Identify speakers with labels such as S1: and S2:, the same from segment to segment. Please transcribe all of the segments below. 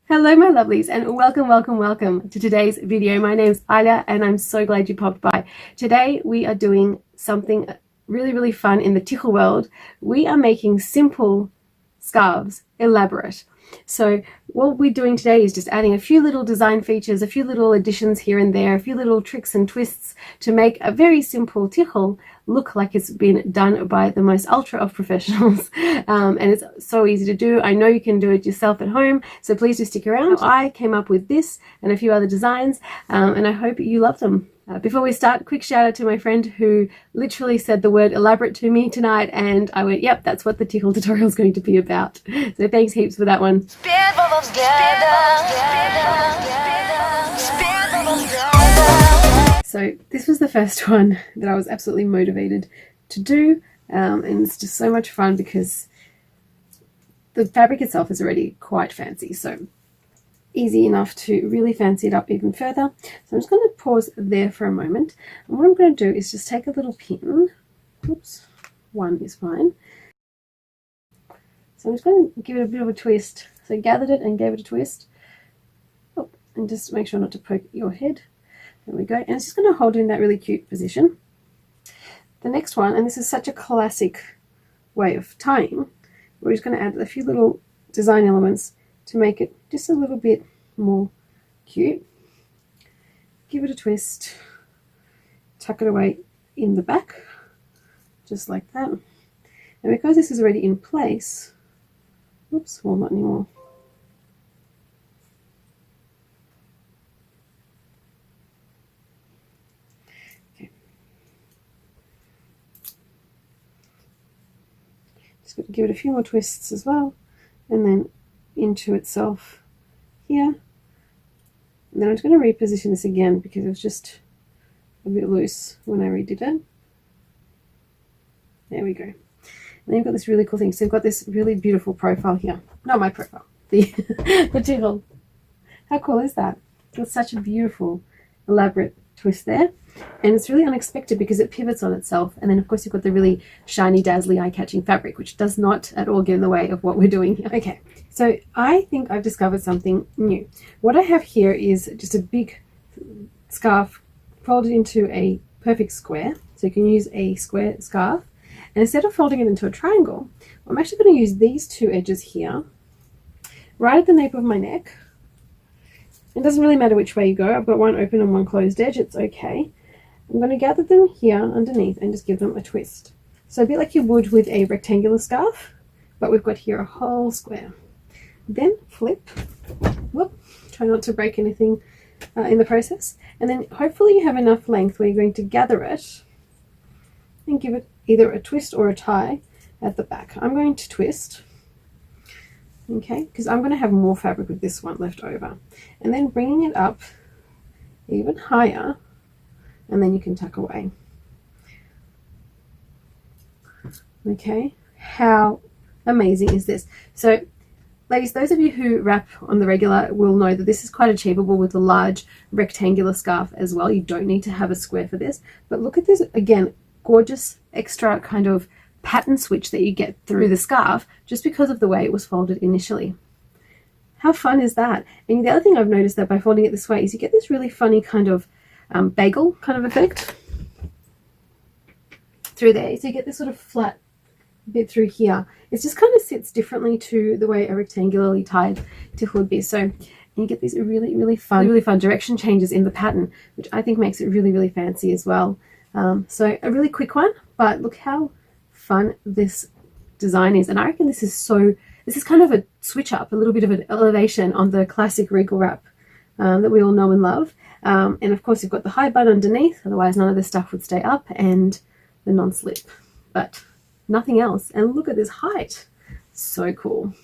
S1: Hello my lovelies, and welcome to today's video. My name's Alya and I'm so glad you popped by. Today we are doing something really fun in the Tichel world. We are making simple scarves elaborate. So what we're doing today is just adding a few little design features, a few little additions here and there, a few little tricks and twists to make a very simple Tichel look like it's been done by the most ultra of professionals. And it's so easy to do. I know you can do it yourself at home, so please do stick around. I came up with this and a few other designs, and I hope you love them. Before we start, quick shout out to my friend who literally said the word elaborate to me tonight, and I went, yep, that's what the Tichel tutorial is going to be about. So thanks heaps for that one. So this was the first one that I was absolutely motivated to do, and it's just so much fun because the fabric itself is already quite fancy, so easy enough to really fancy it up even further. So I'm just going to pause there for a moment, and what I'm going to do is just take a little pin. Oops, one is fine. So I'm just going to give it a bit of a twist. So I gathered it and gave it a twist. Oh, and just make sure not to poke your head. There we go. And it's just going to hold it in that really cute position. The next one, and this is such a classic way of tying, we're just going to add a few little design elements to make it just a little bit more cute. Give it a twist, tuck it away in the back, just like that. And because this is already in place, oops, well, not anymore. Okay. Just got to give it a few more twists as well, and then into itself here. And then I'm just going to reposition this again because it was just a bit loose when I redid it. There we go. And then you've got this really cool thing. So you've got this really beautiful profile here. Not my profile, the Tichel. How cool is that? It's such a beautiful, elaborate twist there. And it's really unexpected because it pivots on itself. And then of course you've got the really shiny, dazzly, eye-catching fabric, which does not at all get in the way of what we're doing here. Okay, so I think I've discovered something new. What I have here is just a big scarf folded into a perfect square. So you can use a square scarf. And instead of folding it into a triangle, I'm actually going to use these two edges here, right at the nape of my neck. It doesn't really matter which way you go. I've got one open and one closed edge. It's okay. I'm going to gather them here underneath and just give them a twist. So a bit like you would with a rectangular scarf, but we've got here a whole square. Then flip. Whoop. Try not to break anything in the process. And then hopefully you have enough length where you're going to gather it and give it either a twist or a tie at the back. I'm going to twist. Okay, because I'm going to have more fabric with this one left over. And then bringing it up even higher, and then you can tuck away. Okay, how amazing is this? So ladies, those of you who wrap on the regular will know that this is quite achievable with a large rectangular scarf as well. You don't need to have a square for this. But look at this, again, gorgeous extra kind of pattern switch that you get through the scarf just because of the way it was folded initially. How fun is that? And the other thing I've noticed that by folding it this way is you get this really funny kind of bagel kind of effect through there. So you get this sort of flat bit through here. It just kind of sits differently to the way a rectangularly tied Tichel would be. So you get these really fun direction changes in the pattern, which I think makes it really fancy as well. So a really quick one, but look how fun this design is. And I reckon this is kind of a switch up, a little bit of an elevation on the classic regal wrap that we all know and love. And of course you've got the high bun underneath, otherwise none of this stuff would stay up, and the non-slip, but nothing else. And look at this height, so cool.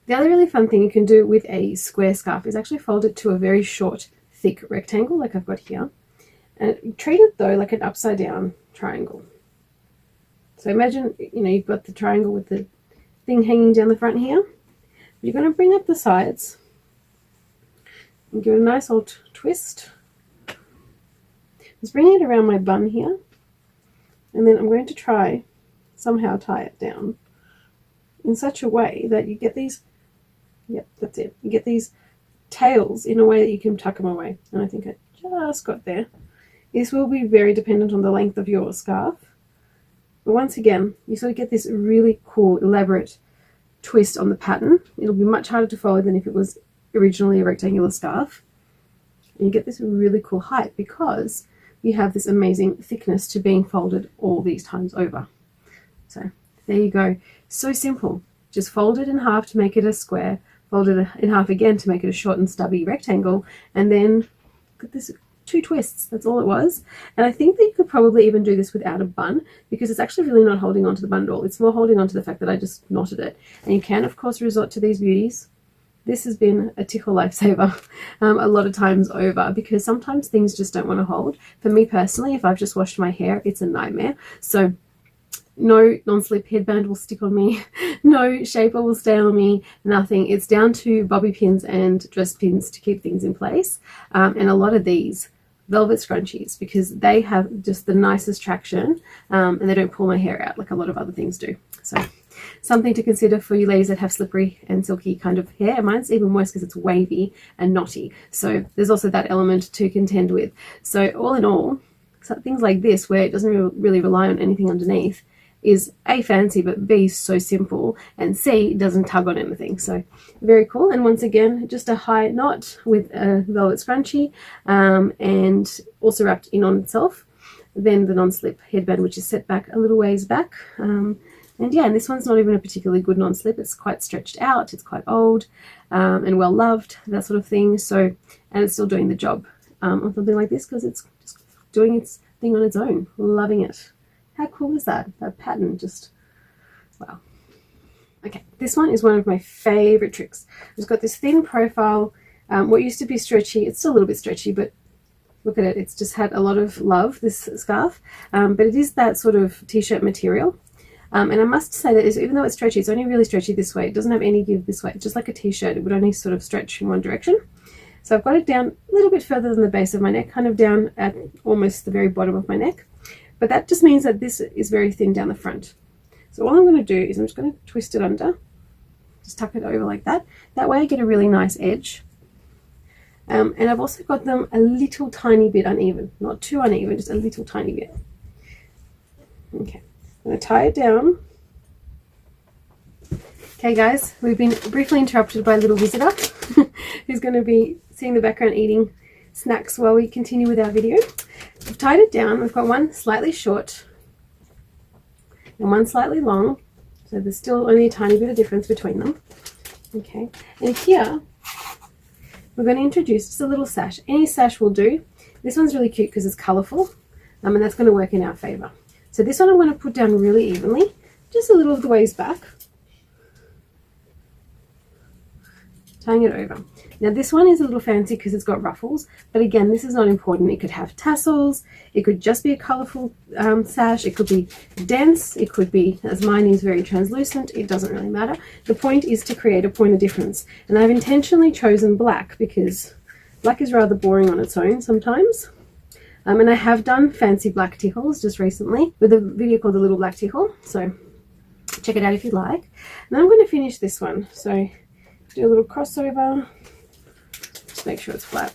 S1: The other really fun thing you can do with a square scarf is actually fold it to a very short, thick rectangle like I've got here, and treat it though like an upside down triangle. So imagine, you know, you've got the triangle with the thing hanging down the front here. You're going to bring up the sides and give it a nice old twist. Just bring it around my bun here, and then I'm going to try somehow tie it down in such a way that you get these, yep, that's it, you get these tails in a way that you can tuck them away. And I think I just got there. This will be very dependent on the length of your scarf. But once again, you sort of get this really cool, elaborate twist on the pattern. It'll be much harder to follow than if it was originally a rectangular scarf. And you get this really cool height because you have this amazing thickness to being folded all these times over. So there you go. So simple. Just fold it in half to make it a square, fold it in half again to make it a short and stubby rectangle, and then got this 2 twists. That's all it was. And I think that you could probably even do this without a bun, because it's actually really not holding on to the bun at all. It's more holding on to the fact that I just knotted it. And you can, of course, resort to these beauties. This has been a Tichel lifesaver a lot of times over, because sometimes things just don't want to hold. For me personally, if I've just washed my hair, it's a nightmare. So no non-slip headband will stick on me, no shaper will stay on me, nothing. It's down to bobby pins and dress pins to keep things in place. And a lot of these velvet scrunchies, because they have just the nicest traction, and they don't pull my hair out like a lot of other things do. So something to consider for you ladies that have slippery and silky kind of hair. Mine's even worse because it's wavy and knotty. So there's also that element to contend with. So all in all, things like this, where it doesn't really rely on anything underneath, is A, fancy, but B, so simple, and C, doesn't tug on anything. So very cool. And once again, just a high knot with a velvet scrunchie, and also wrapped in on itself. Then the non-slip headband, which is set back a little ways back. And yeah, and this one's not even a particularly good non-slip. It's quite stretched out, it's quite old, and well loved, that sort of thing. So, and it's still doing the job on something like this, because it's just doing its thing on its own. Loving it. How cool is that? That pattern, just wow. Okay, this one is one of my favorite tricks. It's got this thin profile, what used to be stretchy. It's still a little bit stretchy, but look at it. It's just had a lot of love, this scarf, but it is that sort of t-shirt material. And I must say that even though it's stretchy, it's only really stretchy this way. It doesn't have any give this way. It's just like a t-shirt. It would only sort of stretch in one direction. So I've got it down a little bit further than the base of my neck, kind of down at almost the very bottom of my neck. But that just means that this is very thin down the front. So all I'm going to do is I'm just going to twist it under, just tuck it over like that. That way I get a really nice edge. And I've also got them a little tiny bit uneven, not too uneven, just a little tiny bit. Okay, I'm going to tie it down. Okay guys, we've been briefly interrupted by a little visitor who's going to be sitting in the background eating snacks while we continue with our video. I've tied it down. We've got one slightly short and one slightly long, so there's still only a tiny bit of difference between them. Okay, and here we're going to introduce just a little sash. Any sash will do. This one's really cute because it's colourful, and that's going to work in our favour. So this one I'm going to put down really evenly, just a little of the ways back, tying it over. Now this one is a little fancy because it's got ruffles, but again, this is not important. It could have tassels, it could just be a colourful sash, it could be dense, it could be, as mine is, very translucent. It doesn't really matter. The point is to create a point of difference, and I've intentionally chosen black because black is rather boring on its own sometimes. And I have done fancy black tichels just recently with a video called The Little Black Tichel, so check it out if you'd like. And then I'm going to finish this one, so do a little crossover. Just make sure it's flat.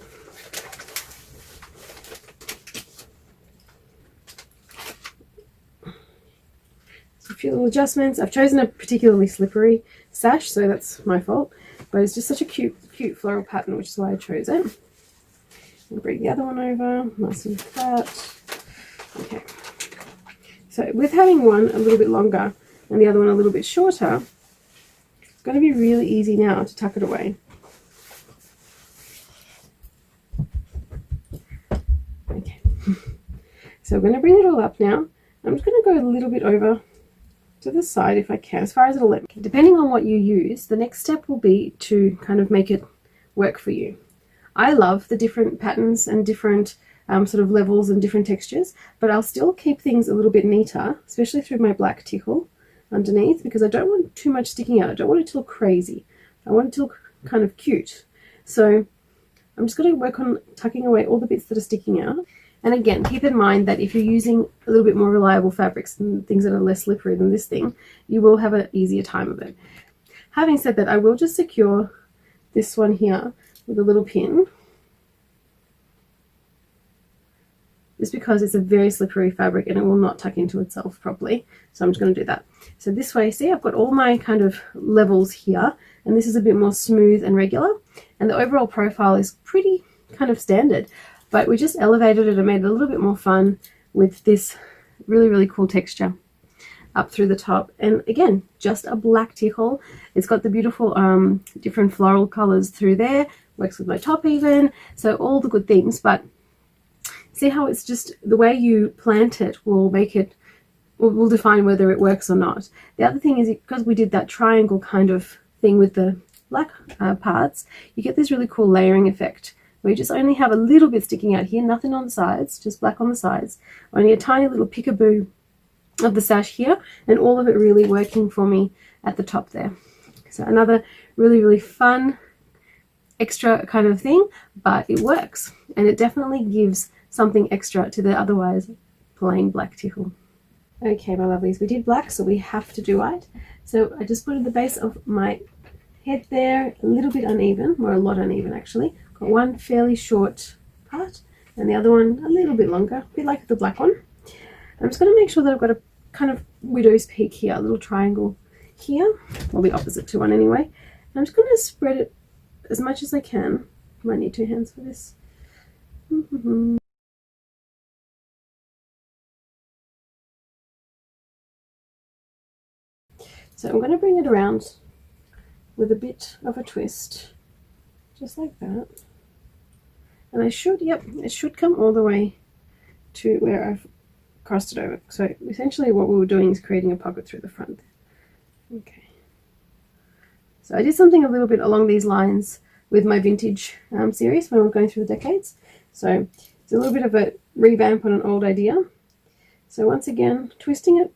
S1: So a few little adjustments. I've chosen a particularly slippery sash, so that's my fault. But it's just such a cute floral pattern, which is why I chose it. I'll bring the other one over, nice and flat. Okay. So with having one a little bit longer and the other one a little bit shorter, it's going to be really easy now to tuck it away. Okay, so we're going to bring it all up now. I'm just going to go a little bit over to the side if I can, as far as it'll let me. Depending on what you use, the next step will be to kind of make it work for you. I love the different patterns and different sort of levels and different textures, but I'll still keep things a little bit neater, especially through my black tichel underneath, because I don't want too much sticking out. I don't want it to look crazy. I want it to look kind of cute. So I'm just going to work on tucking away all the bits that are sticking out. And again, keep in mind that if you're using a little bit more reliable fabrics and things that are less slippery than this thing, you will have an easier time of it. Having said that, I will just secure this one here with a little pin, just because it's a very slippery fabric and it will not tuck into itself properly. So I'm just going to do that. So this way, see, I've got all my kind of levels here, and this is a bit more smooth and regular, and the overall profile is pretty kind of standard, but we just elevated it and made it a little bit more fun with this really, really cool texture up through the top. And again, just a black Tichel. It's got the beautiful different floral colors through there, works with my top even, so all the good things. But see how it's just the way you plant it will make it, will define whether it works or not. The other thing is, because we did that triangle kind of thing with the black parts, you get this really cool layering effect where you just only have a little bit sticking out here, nothing on the sides, just black on the sides, only a tiny little peekaboo of the sash here, and all of it really working for me at the top there. So another really, really fun extra kind of thing, but it works, and it definitely gives something extra to the otherwise plain black Tichel. Okay, my lovelies, we did black, so we have to do white. So I just put at the base of my head there, a little bit uneven, or a lot uneven actually. Got one fairly short part and the other one a little bit longer, a bit like the black one. I'm just going to make sure that I've got a kind of widow's peak here, a little triangle here, well, the opposite to one anyway. And I'm just going to spread it as much as I can. I might need two hands for this. So I'm going to bring it around with a bit of a twist, just like that. And I should, yep, it should come all the way to where I've crossed it over. So essentially what we were doing is creating a pocket through the front. Okay. So I did something a little bit along these lines with my vintage series when we were going through the decades. So it's a little bit of a revamp on an old idea. So once again, twisting it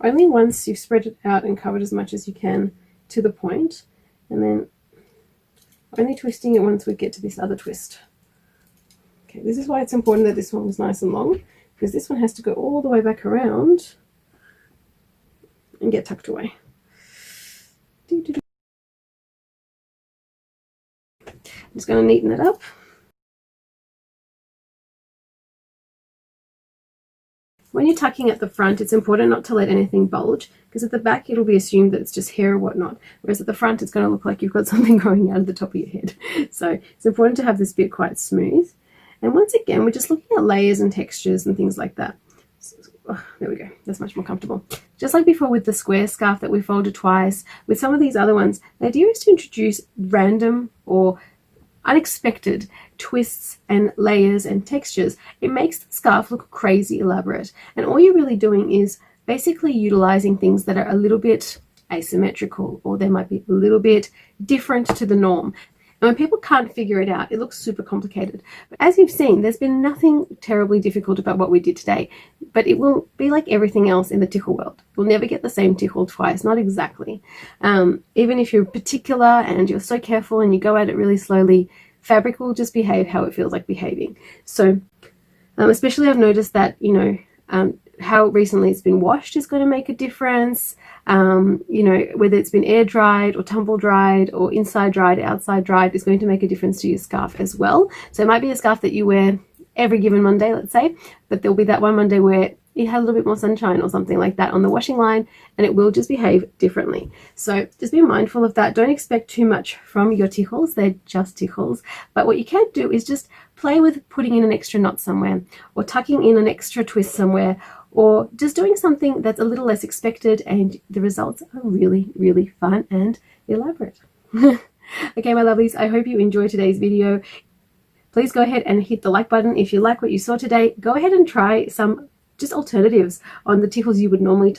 S1: only once you've spread it out and covered as much as you can to the point, and then only twisting it once we get to this other twist. Okay, this is why it's important that this one was nice and long, because this one has to go all the way back around and get tucked away. I'm just going to neaten it up. When you're tucking at the front, it's important not to let anything bulge, because at the back it'll be assumed that it's just hair or whatnot, whereas at the front it's going to look like you've got something growing out of the top of your head. So it's important to have this bit quite smooth. And once again, we're just looking at layers and textures and things like that. Oh, there we go, that's much more comfortable. Just like before with the square scarf that we folded twice, with some of these other ones, the idea is to introduce random or unexpected twists and layers and textures. It makes the scarf look crazy elaborate, and all you're really doing is basically utilizing things that are a little bit asymmetrical, or they might be a little bit different to the norm. And when people can't figure it out, it looks super complicated. But as you've seen, there's been nothing terribly difficult about what we did today, but it will be like everything else in the Tichel world. You'll never get the same Tichel twice, not exactly. Even if you're particular and you're so careful and you go at it really slowly, fabric will just behave how it feels like behaving. So especially I've noticed that, you know, how recently it's been washed is going to make a difference. You know, whether it's been air dried or tumble dried or inside dried, outside dried is going to make a difference to your scarf as well. So it might be a scarf that you wear every given Monday, let's say, but there'll be that one Monday where it had a little bit more sunshine or something like that on the washing line, and it will just behave differently. So just be mindful of that. Don't expect too much from your Tichels. They're just Tichels. But what you can do is just play with putting in an extra knot somewhere, or tucking in an extra twist somewhere, or just doing something that's a little less expected, and the results are really, really fun and elaborate. Okay, my lovelies, I hope you enjoyed today's video. Please go ahead and hit the like button if you like what you saw today. Go ahead and try some just alternatives on the Tichels you would normally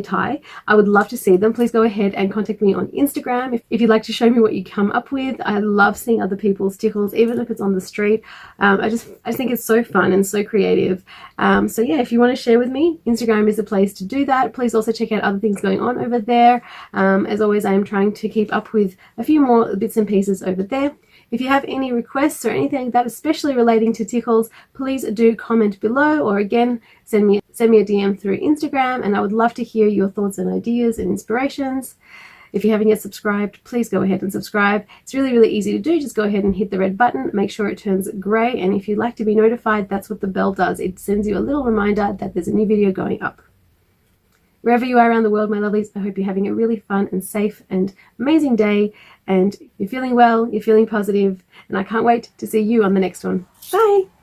S1: tie. I would love to see them. Please go ahead and contact me on Instagram if you'd like to show me what you come up with. I love seeing other people's Tichels, even if it's on the street. I just think it's so fun and so creative. So yeah, if you want to share with me, Instagram is the place to do that. Please also check out other things going on over there. As always, I am trying to keep up with a few more bits and pieces over there. If you have any requests or anything like that, especially relating to Tichels, please do comment below, or again, send me a DM through Instagram, and I would love to hear your thoughts and ideas and inspirations. If you haven't yet subscribed, please go ahead and subscribe. It's really, really easy to do. Just go ahead and hit the red button. Make sure it turns gray. And if you'd like to be notified, that's what the bell does. It sends you a little reminder that there's a new video going up. Wherever you are around the world, my lovelies, I hope you're having a really fun and safe and amazing day. And you're feeling well, you're feeling positive, and I can't wait to see you on the next one. Bye!